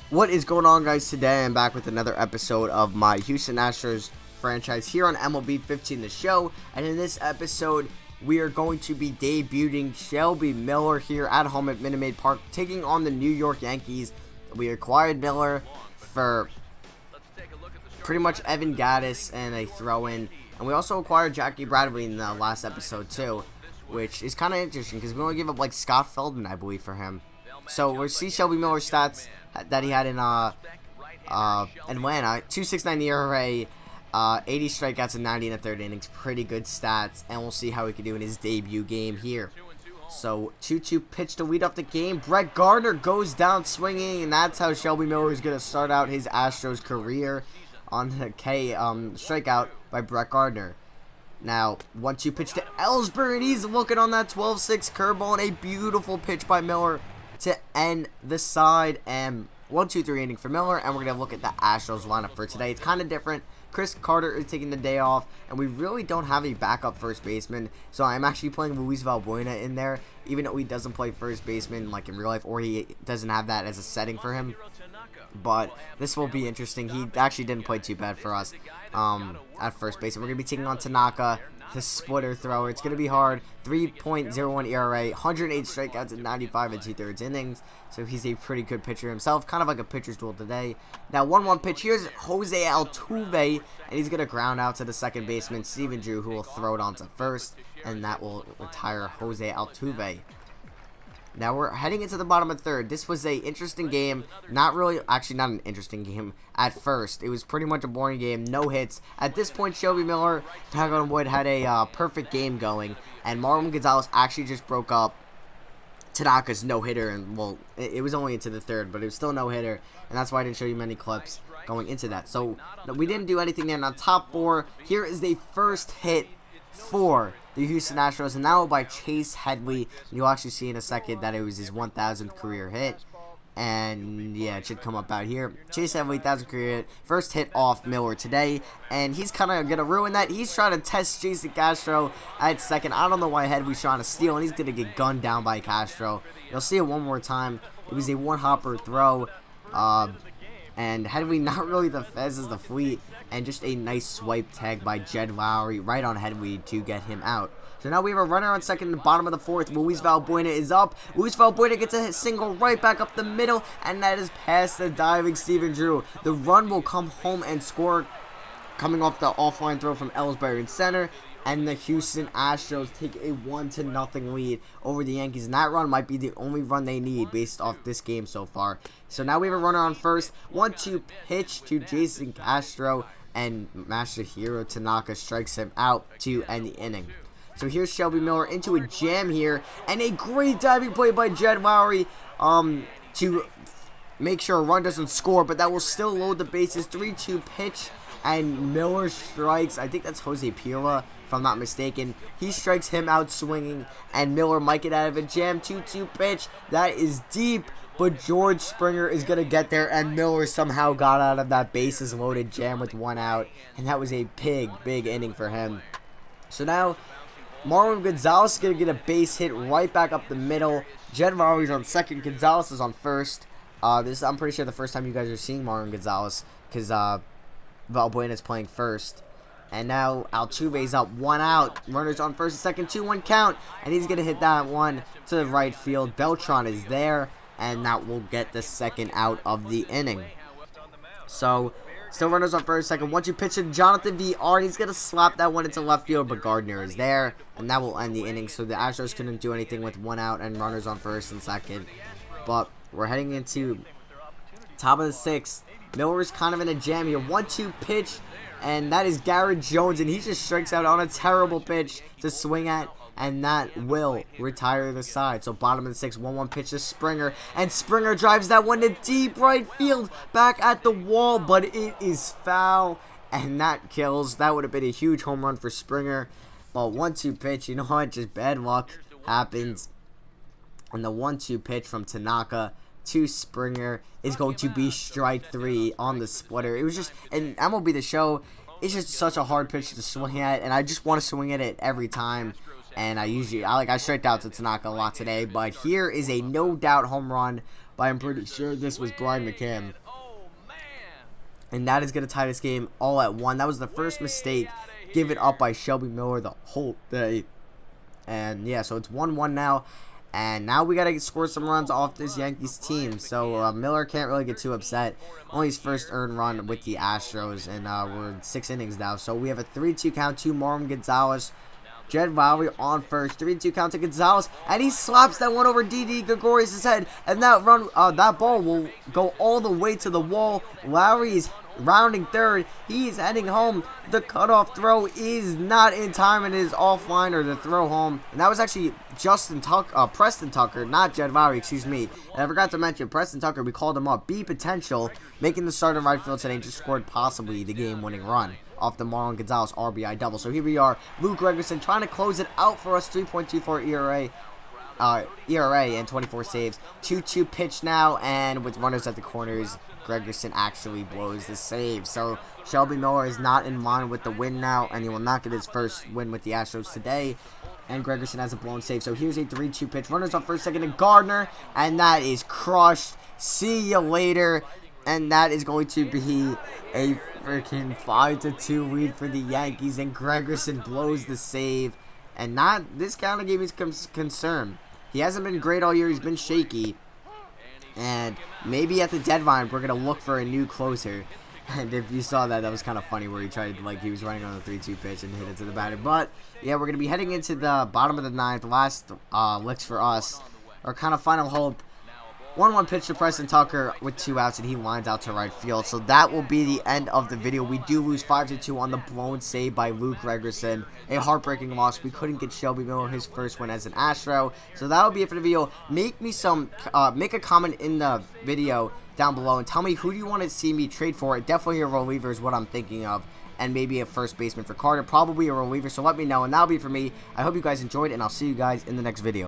What is going on, guys? Today I'm back with another episode of my Houston Astros franchise here on MLB.7 the show, and in this episode we are going to be debuting Shelby Miller here at home at Minute Maid Park, taking on the New York Yankees. We acquired Miller for pretty much Evan Gattis and a throw-in, and we also acquired Jackie Bradley in the last episode too, which is kind of interesting because we only gave up like Scott Feldman, I believe, for him. So we'll see Shelby Miller's stats that he had in Atlanta. 2.69 ERA, 80 strikeouts and 90 in the third innings. Pretty good stats, and we'll see how he can do in his debut game here. So 2-2 pitch to lead off the game. Brett Gardner goes down swinging, and that's how Shelby Miller is going to start out his Astros career, on the strikeout by Brett Gardner. Now 1-2 pitch to Ellsbury, and he's looking on that 12-6 curveball, and a beautiful pitch by Miller to end the side. And 1-2-3 inning for Miller, and we're going to look at the Astros lineup for today. It's kind of different. Chris Carter is taking the day off, and we really don't have a backup first baseman, so I'm actually playing Luis Valbuena in there, even though he doesn't play first baseman like in real life, or he doesn't have that as a setting for him. But this will be interesting. He actually didn't play too bad for us at first base. And we're going to be taking on Tanaka, the splitter thrower. It's going to be hard. 3.01 ERA, 108 strikeouts in 95 and 2/3 innings. So he's a pretty good pitcher himself, kind of like a pitcher's duel today. Now 1-1 pitch. Here's Jose Altuve, and he's going to ground out to the second baseman, Steven Drew, who will throw it on to first, and that will retire Jose Altuve. Now we're heading into the bottom of third. This was a interesting game. Not an interesting game at first. It was pretty much a boring game. No hits. At this point, Shelby Miller, tag on wood, had a perfect game going, and Marlon Gonzalez actually just broke up Tanaka's no-hitter, and well, it was only into the third, but it was still no-hitter, and that's why I didn't show you many clips going into that. So we didn't do anything there. Now top four, here is the first hit for the Houston Astros, and now by Chase Headley. You'll actually see in a second that it was his 1,000th career hit, and yeah, it should come up out here. Chase Headley, 1,000th career hit, first hit off Miller today, and he's kind of gonna ruin that. He's trying to test Jason Castro at second. I don't know why Headley's trying to steal, and he's gonna get gunned down by Castro. You'll see it one more time. It was a one-hopper throw, and Headley, not really the fast as the fleet, and just a nice swipe tag by Jed Lowry right on Headley to get him out. So now we have a runner on second in the bottom of the fourth. Luis Valbuena is up. Luis Valbuena gets a single right back up the middle, and that is past the diving Steven Drew. The run will come home and score, coming off the offline throw from Ellsbury in center, and the Houston Astros take a 1-0 lead over the Yankees, and that run might be the only run they need based off this game so far. So now we have a runner on first. 1-2 pitch to Jason Castro, and Masahiro Tanaka strikes him out to end the inning. So here's Shelby Miller into a jam here, and a great diving play by Jed Lowry to make sure a run doesn't score, but that will still load the bases. 3-2 pitch, and Miller strikes. I think that's Jose Pila, if I'm not mistaken. He strikes him out swinging, and Miller might get out of a jam. 2-2 pitch. That is deep, but George Springer is going to get there, and Miller somehow got out of that bases loaded jam with one out, and that was a big Big for him. So now Marlon Gonzalez is going to get a base hit right back up the middle. Jed Lowry's on second. Gonzalez is on first. This is, I'm pretty sure, the first time you guys are seeing Marlon Gonzalez, because Valbuena is playing first. And now Altuve's up, one out. Runners on first and second, 2-1 count. And he's going to hit that one to the right field. Beltran is there, and that will get the second out of the inning. So still runners on first, second. 1-2 pitch to Jonathan VR, and he's going to slap that one into left field, but Gardner is there, and that will end the inning. So the Astros couldn't do anything with one out and runners on first and second. But we're heading into top of the sixth. Miller's kind of in a jam here. 1-2 pitch, and that is Garrett Jones, and he just strikes out on a terrible pitch to swing at, and that will retire the side. So bottom of the sixth, 1-1 pitch to Springer, and Springer drives that one to deep right field, back at the wall, but it is foul, and that kills. That would have been a huge home run for Springer. But 1-2 pitch, you know what, just bad luck happens. And the 1-2 pitch from Tanaka to Springer is going to be strike three on the splitter. It was just, and MLB The Show, it's just such a hard pitch to swing at, and I just want to swing at it every time. And I striked out to Tanaka a lot today, but here is a no doubt home run but I'm pretty sure this was Brian McCann. And that is going to tie this game all at 1. That was the first mistake given up by Shelby Miller the whole day. And yeah, so it's 1-1 now. And now we got to score some runs off this Yankees team. So Miller can't really get too upset. Only his first earned run with the Astros. And we're in 6 innings now. So we have a 3-2 count to Marwin Gonzalez. Jed Lowry on first. 3-2 count to Gonzalez. And he slaps that one over Didi Gregorius' head. And that that ball will go all the way to the wall. Lowry is rounding third. He is heading home. The cutoff throw is not in time and is offline, or the throw home. And that was actually Preston Tucker, not Jed Lowry, excuse me. And I forgot to mention Preston Tucker. We called him up. B potential, making the start in right field today. Just scored possibly the game-winning run off the Marwin Gonzalez RBI double. So here we are, Luke Gregerson trying to close it out for us. 3.24 ERA and 24 saves. 2-2 pitch now, and with runners at the corners, Gregerson actually blows the save. So Shelby Miller is not in line with the win now, and he will not get his first win with the Astros today. And Gregerson has a blown save. So here's a 3-2 pitch. Runners on first, second, and Gardner, and that is crushed. See you later. And that is going to be a freaking 5-2 lead for the Yankees, and Gregerson blows the save. And this kind of gave me concern. He hasn't been great all year. He's been shaky. And maybe at the deadline, we're going to look for a new closer. And if you saw that, that was kind of funny where he tried, he was running on the 3-2 pitch and hit it to the batter. But, yeah, we're going to be heading into the bottom of the 9th. Last licks for us. Our kind of final hope. 1-1 pitch to Preston Tucker with 2 outs, and he lines out to right field. So that will be the end of the video. We do lose 5-2 on the blown save by Luke Gregerson. A heartbreaking loss. We couldn't get Shelby Miller his first win as an Astro. So that will be it for the video. Make a comment in the video down below and tell me who do you want to see me trade for. Definitely a reliever is what I'm thinking of. And maybe a first baseman for Carter. Probably a reliever, so let me know. And that'll be it for me. I hope you guys enjoyed, and I'll see you guys in the next video.